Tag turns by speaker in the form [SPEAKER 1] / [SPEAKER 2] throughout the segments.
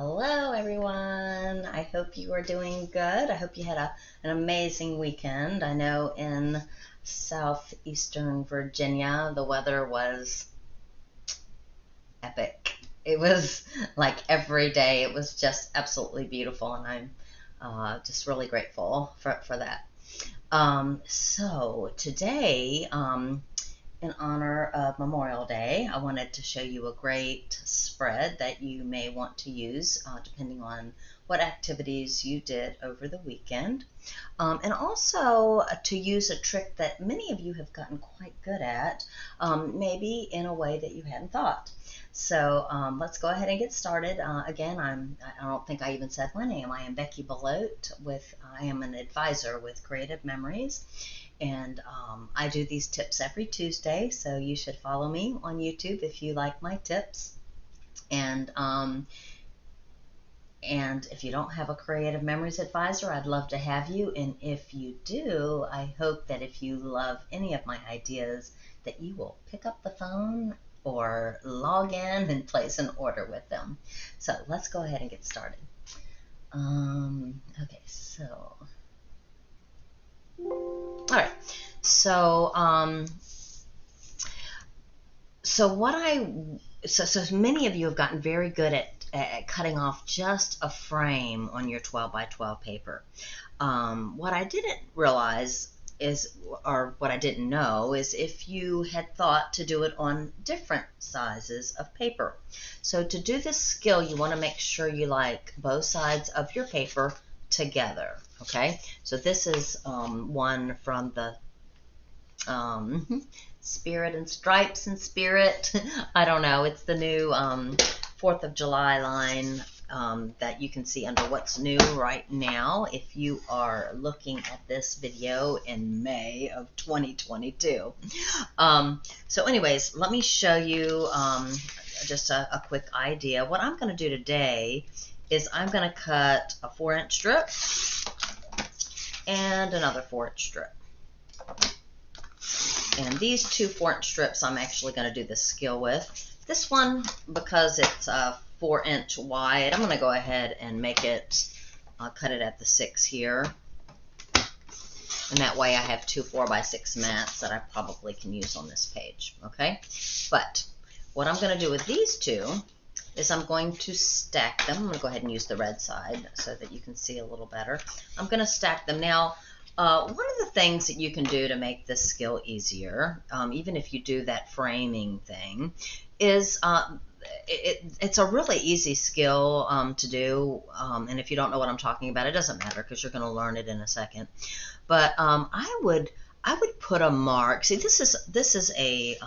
[SPEAKER 1] Hello, everyone. I hope you are doing good. I hope you had an amazing weekend. I know in southeastern Virginia, the weather was epic. It was like every day. It was just absolutely beautiful, and I'm just really grateful for that. So today, in honor of Memorial Day, I wanted to show you a great spread that you may want to use depending on what activities you did over the weekend. And also to use a trick that many of you have gotten quite good at, maybe in a way that you hadn't thought. So let's go ahead and get started. Again, I don't think I even said my name. I am Beckie Belote. I am an advisor with Creative Memories. And I do these tips every Tuesday, so you should follow me on YouTube if you like my tips. And if you don't have a Creative Memories advisor, I'd love to have you. And if you do, I hope that if you love any of my ideas, that you will pick up the phone or log in and place an order with them. So let's go ahead and get started. Okay, so all right. So so many of you have gotten very good at cutting off just a frame on your 12 by 12 paper. What I didn't realize is, or what I didn't know, is if you had thought to do it on different sizes of paper. So to do this skill, you want to make sure you like both sides of your paper together. Okay, so this is one from the Spirit and Stripes and Spirit. I don't know. It's the new 4th of July line that you can see under What's New right now if you are looking at this video in May of 2022. So anyways, let me show you just a quick idea. What I'm going to do today is I'm going to cut a 4-inch strip and another 4-inch strip. And these two 4-inch strips I'm actually going to do this skill with. This one, because it's 4-inch wide, I'm going to go ahead and make it, cut it at the 6 here. And that way I have two 4x6 mats that I probably can use on this page. Okay? But what I'm going to do with these two is I'm going to stack them. I'm going to go ahead and use the red side so that you can see a little better. I'm going to stack them. Now, one of the things that you can do to make this skill easier, even if you do that framing thing, is it's a really easy skill to do. And if you don't know what I'm talking about, it doesn't matter because you're going to learn it in a second. But I would put a mark. See, this is a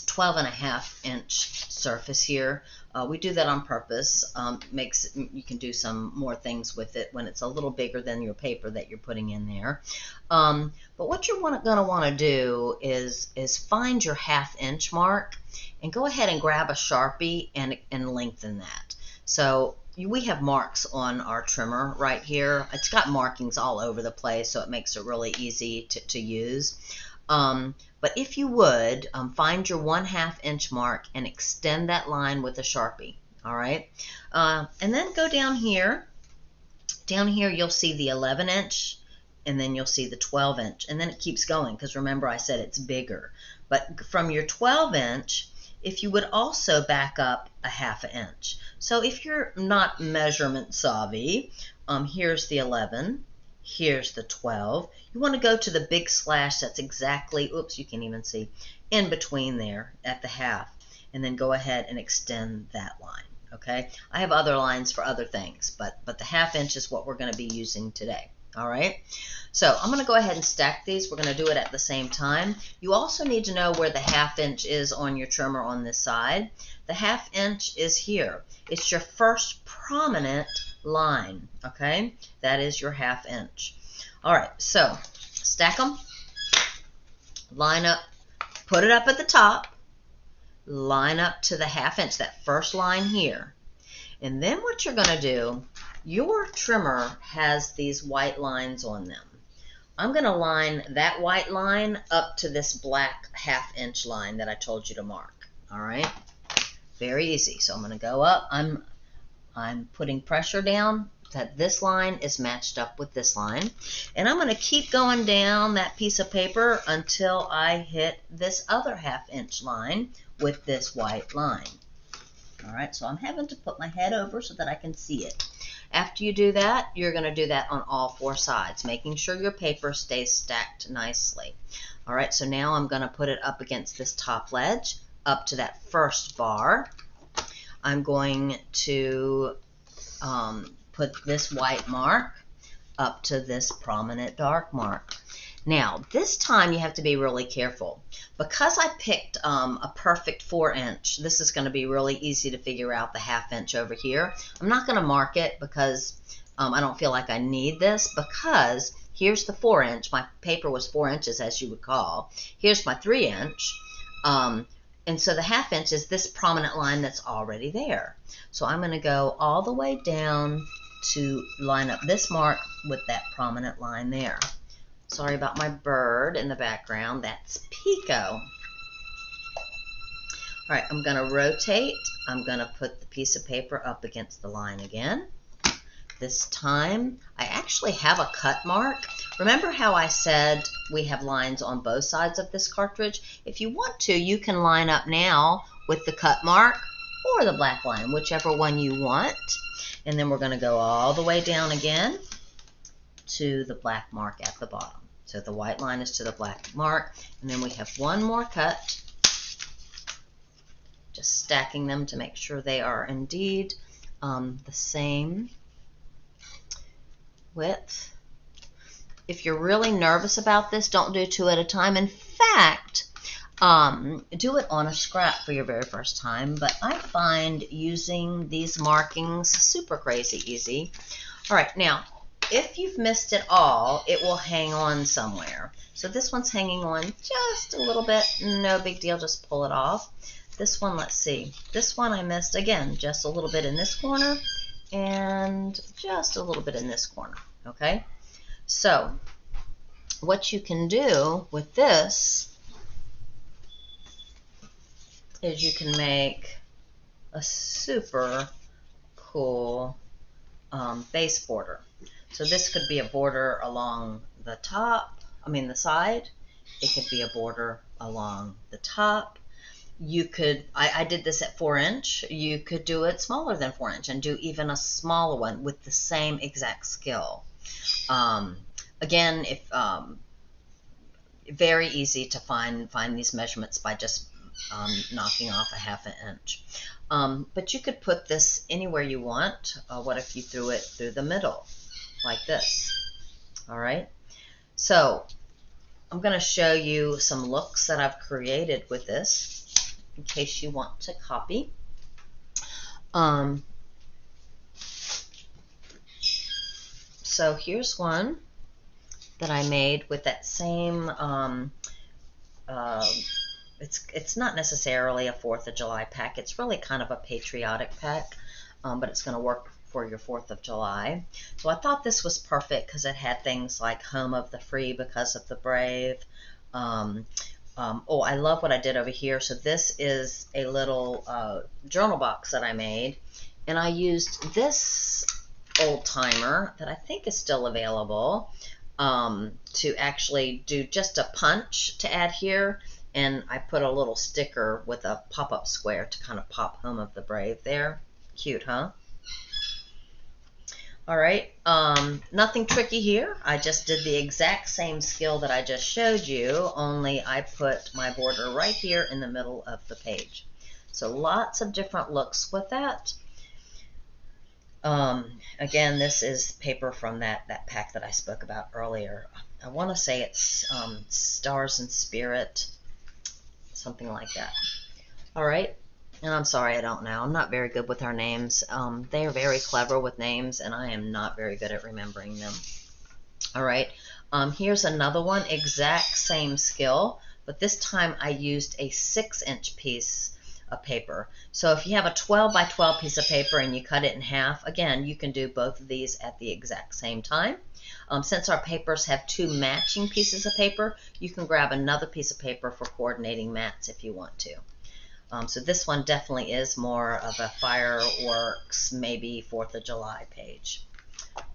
[SPEAKER 1] 12.5-inch surface here. We do that on purpose. You can do some more things with it when it's a little bigger than your paper that you're putting in there. But what you're going to want to do is find your 1/2-inch mark and go ahead and grab a Sharpie and lengthen that. So we have marks on our trimmer right here. It's got markings all over the place, so it makes it really easy to use. But if you would, find your 1/2-inch mark and extend that line with a Sharpie, all right? And then go down here. Down here you'll see the 11-inch, and then you'll see the 12-inch, and then it keeps going because remember I said it's bigger. But from your 12-inch, if you would also back up a 1/2 inch. So if you're not measurement savvy, here's the 11. Here's the 12. You want to go to the big slash that's exactly, oops, you can't even see, in between there at the 1/2, and then go ahead and extend that line, okay? I have other lines for other things, but the 1/2 inch is what we're going to be using today, all right? So I'm going to go ahead and stack these. We're going to do it at the same time. You also need to know where the 1/2 inch is on your trimmer on this side. The 1/2 inch is here. It's your first prominent line, okay? That is your 1/2 inch. All right, so stack them, line up, put it up at the top, line up to the 1/2 inch, that first line here. And then what you're going to do, your trimmer has these white lines on them. I'm going to line that white line up to this black 1/2 inch line that I told you to mark, all right? Very easy. So I'm going to go up. I'm putting pressure down that this line is matched up with this line. And I'm going to keep going down that piece of paper until I hit this other 1/2 inch line with this white line. All right, so I'm having to put my head over so that I can see it. After you do that, you're going to do that on all 4 sides, making sure your paper stays stacked nicely. All right, so now I'm going to put it up against this top ledge, up to that first bar. I'm going to put this white mark up to this prominent dark mark. Now, this time you have to be really careful. Because I picked a perfect 4 inch, this is going to be really easy to figure out the 1/2 inch over here. I'm not going to mark it because I don't feel like I need this, because here's the 4 inch. My paper was 4 inches, as you would call. Here's my 3 inch. And so the 1/2 inch is this prominent line that's already there. So I'm going to go all the way down to line up this mark with that prominent line there. Sorry about my bird in the background. That's Pico. All right, I'm going to rotate. I'm going to put the piece of paper up against the line again. This time, I actually have a cut mark. Remember how I said we have lines on both sides of this cartridge? If you want to, you can line up now with the cut mark or the black line, whichever one you want. And then we're going to go all the way down again to the black mark at the bottom. So the white line is to the black mark, and then we have one more cut. Just stacking them to make sure they are indeed the same width. If you're really nervous about this, don't do 2 at a time. In fact, do it on a scrap for your very first time, but I find using these markings super crazy easy. All right, now, if you've missed it all, it will hang on somewhere. So this one's hanging on just a little bit. No big deal, just pull it off. This one, let's see. This one I missed, again, just a little bit in this corner and just a little bit in this corner, okay? So what you can do with this is you can make a super cool base border. So this could be a border along the top, the side. It could be a border along the top. You could, I did this at 4 inch. You could do it smaller than 4 inch and do even a smaller one with the same exact skill. Again, if very easy to find these measurements by just knocking off a 1/2 inch. But you could put this anywhere you want. What if you threw it through the middle, like this? All right. So I'm going to show you some looks that I've created with this, in case you want to copy. So here's one that I made with that same, it's not necessarily a 4th of July pack. It's really kind of a patriotic pack, but it's going to work for your 4th of July. So I thought this was perfect because it had things like Home of the Free because of the brave. Oh, I love what I did over here. So this is a little journal box that I made, and I used this old timer that I think is still available to actually do just a punch to add here, and I put a little sticker with a pop-up square to kind of pop Home of the Brave there. Cute, huh? All right, nothing tricky here. I just did the exact same skill that I just showed you, only I put my border right here in the middle of the page. So lots of different looks with that. Again, this is paper from that pack that I spoke about earlier. I want to say it's Stars and Spirit, something like that. All right. And I'm sorry, I don't know. I'm not very good with our names. They are very clever with names, and I am not very good at remembering them. All right, here's another one, exact same skill, but this time I used a 6-inch piece of paper. So if you have a 12 by 12 piece of paper and you cut it in half, again, you can do both of these at the exact same time. Since our papers have 2 matching pieces of paper, you can grab another piece of paper for coordinating mats if you want to. So this one definitely is more of a fireworks, maybe 4th of July page.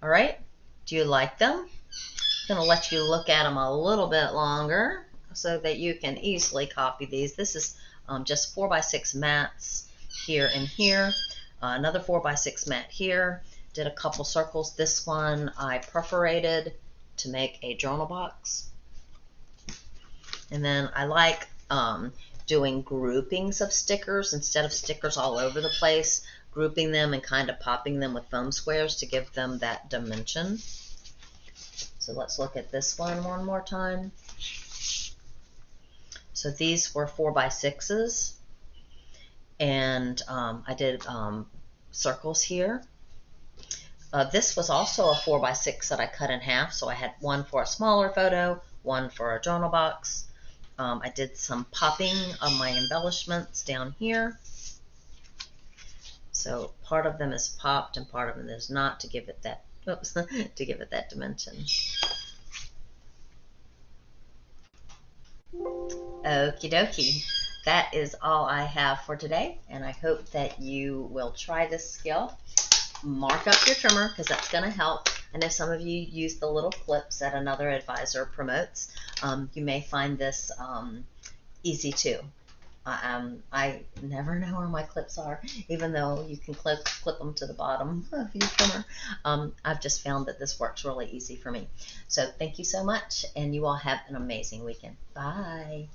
[SPEAKER 1] All right, do you like them? I'm going to let you look at them a little bit longer so that you can easily copy these. This is just 4x6 mats here and here. Another 4x6 mat here. Did a couple circles. This one I perforated to make a journal box. And then I like doing groupings of stickers instead of stickers all over the place, grouping them and kind of popping them with foam squares to give them that dimension. So let's look at this one more time. So these were 4x6s, and I did circles here. This was also a 4x6 that I cut in half, so I had one for a smaller photo, one for a journal box. I did some popping of my embellishments down here. So part of them is popped and part of them is not, to give it that, oops, to give it that dimension. Okie dokie. That is all I have for today, and I hope that you will try this skill. Mark up your trimmer because that's going to help. I know some of you use the little clips that another advisor promotes. You may find this easy too. I never know where my clips are, even though you can clip them to the bottom of your trimmer. I've just found that this works really easy for me. So thank you so much, and you all have an amazing weekend. Bye.